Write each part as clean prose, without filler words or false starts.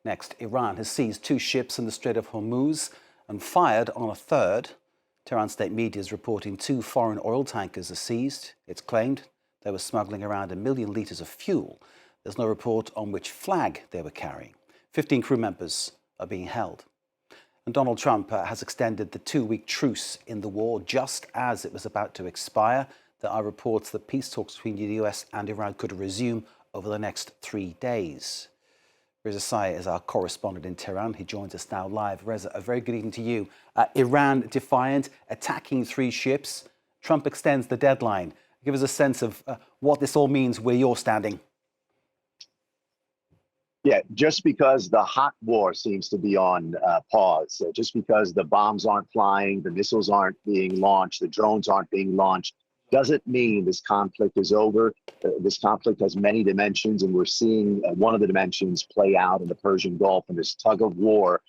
Next, Iran has seized 2 ships in the Strait of Hormuz and fired on a third. Tehran state media is reporting 2 foreign oil tankers are seized. It's claimed they were smuggling around 1 million litres of fuel. There's no report on which flag they were carrying. 15 crew members are being held. And Donald Trump has extended the 2-week truce in the war just as it was about to expire. There are reports that peace talks between the US and Iran could resume over the next 3 days. Reza Sayah is our correspondent in Tehran. He joins us now live. Reza, a very good evening to you. Iran defiant, attacking 3 ships. Trump extends the deadline. Give us a sense of what this all means where you're standing. Yeah, just because the hot war seems to be on pause, just because the bombs aren't flying, the missiles aren't being launched, the drones aren't being launched, doesn't mean this conflict is over. This conflict has many dimensions, and we're seeing one of the dimensions play out in the Persian Gulf in this tug of war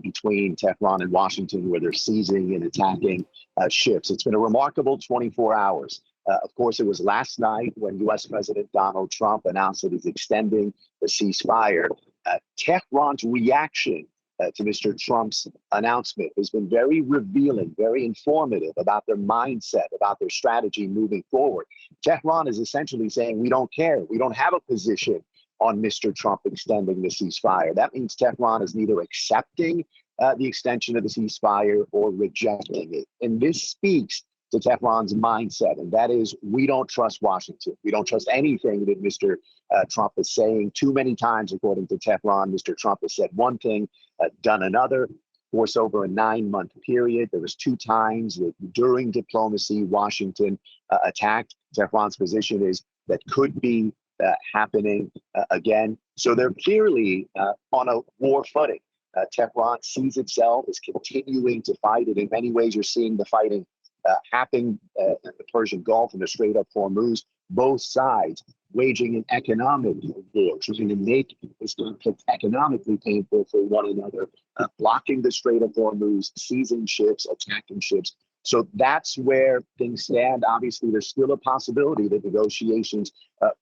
between Tehran and Washington, where they're seizing and attacking ships. It's been a remarkable 24 hours. Of course, it was last night when U.S. President Donald Trump announced that he's extending the ceasefire. Tehran's reaction to Mr. Trump's announcement has been very revealing, very informative about their mindset, about their strategy moving forward. Tehran is essentially saying, we don't care. We don't have a position on Mr. Trump extending the ceasefire. That means Tehran is neither accepting the extension of the ceasefire or rejecting it. And this speaks to Tehran's mindset, and that is, we don't trust Washington. We don't trust anything that Mr. Trump is saying. Too many times, according to Tehran, Mr. Trump has said one thing, done another. Of course, over a 9-month period, there was 2 times that during diplomacy, Washington attacked. Tehran's position is that could be happening again. So they're clearly on a war footing. Tehran sees itself as continuing to fight, and in many ways, you're seeing the fighting happening in the Persian Gulf and the Strait of Hormuz, both sides waging an economic war, trying to make this conflict economically painful for one another, blocking the Strait of Hormuz, seizing ships, attacking ships. So that's where things stand. Obviously, there's still a possibility that negotiations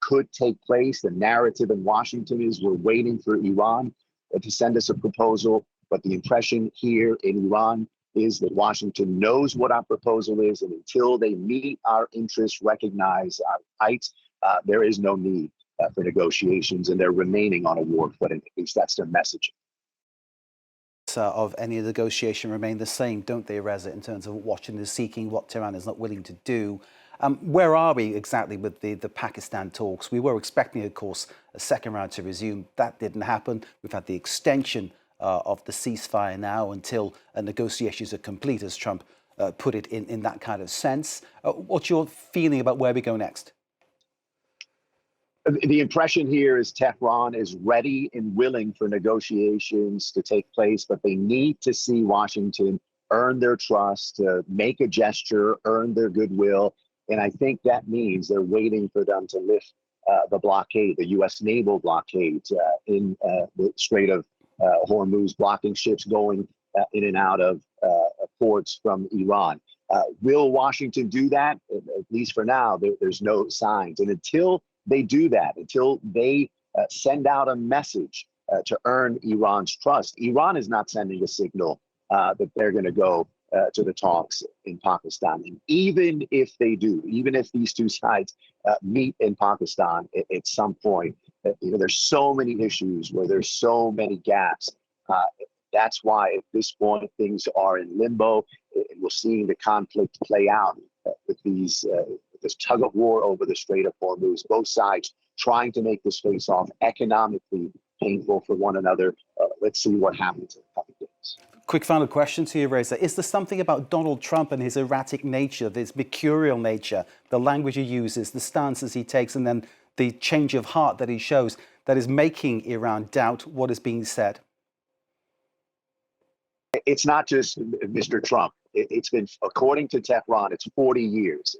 could take place. The narrative in Washington is we're waiting for Iran to send us a proposal, but the impression here in Iran is that Washington knows what our proposal is, and until they meet our interests, recognize our rights, there is no need for negotiations, and they're remaining on a war footing. At least that's their message. Of any negotiation remain the same, don't they, Reza, in terms of what Washington is seeking, what Tehran is not willing to do. Where are we exactly with the Pakistan talks? We were expecting, of course, a second round to resume. That didn't happen. We've had the extension of the ceasefire now until negotiations are complete, as Trump put it in that kind of sense. What's your feeling about where we go next? The impression here is Tehran is ready and willing for negotiations to take place, but they need to see Washington earn their trust, make a gesture, earn their goodwill. And I think that means they're waiting for them to lift the blockade, the U.S. naval blockade in the Strait of Hormuz, blocking ships going in and out of ports from Iran. Will Washington do that? At least for now, there's no signs. And until they do that, until they send out a message to earn Iran's trust, Iran is not sending a signal that they're going to go to the talks in Pakistan. And even if they do, even if these 2 sides meet in Pakistan at some point, there's so many issues where there's so many gaps. That's why at this point things are in limbo, and we're seeing the conflict play out with this tug of war over the Strait of Hormuz. Both sides trying to make this face-off economically painful for one another. Let's see what happens in a couple of days. Quick final question to you, Reza. Is there something about Donald Trump and his erratic nature, this mercurial nature, the language he uses, the stances he takes, and then the change of heart that he shows, that is making Iran doubt what is being said? It's not just Mr. Trump. It's been, according to Tehran, it's 40 years.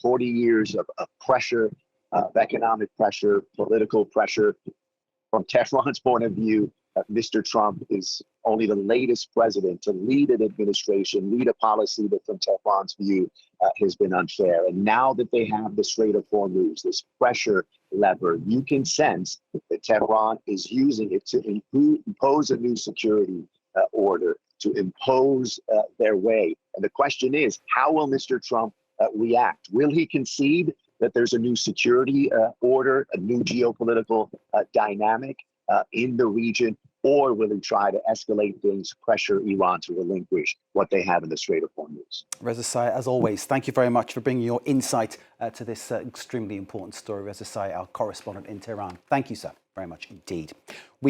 40 years of pressure, of economic pressure, political pressure. From Tehran's point of view, Mr. Trump is only the latest president to lead an administration, lead a policy that, from Tehran's view, has been unfair. And now that they have the Strait of Hormuz, this pressure lever, you can sense that Tehran is using it to impose a new security order, to impose their way. And the question is, how will Mr. Trump react? Will he concede that there's a new security order, a new geopolitical dynamic in the region, or will he try to escalate things, pressure Iran to relinquish what they have in the Strait of Hormuz? Reza Sayah, as always, thank you very much for bringing your insight to this extremely important story. Reza Sayah, our correspondent in Tehran. Thank you, sir, very much indeed.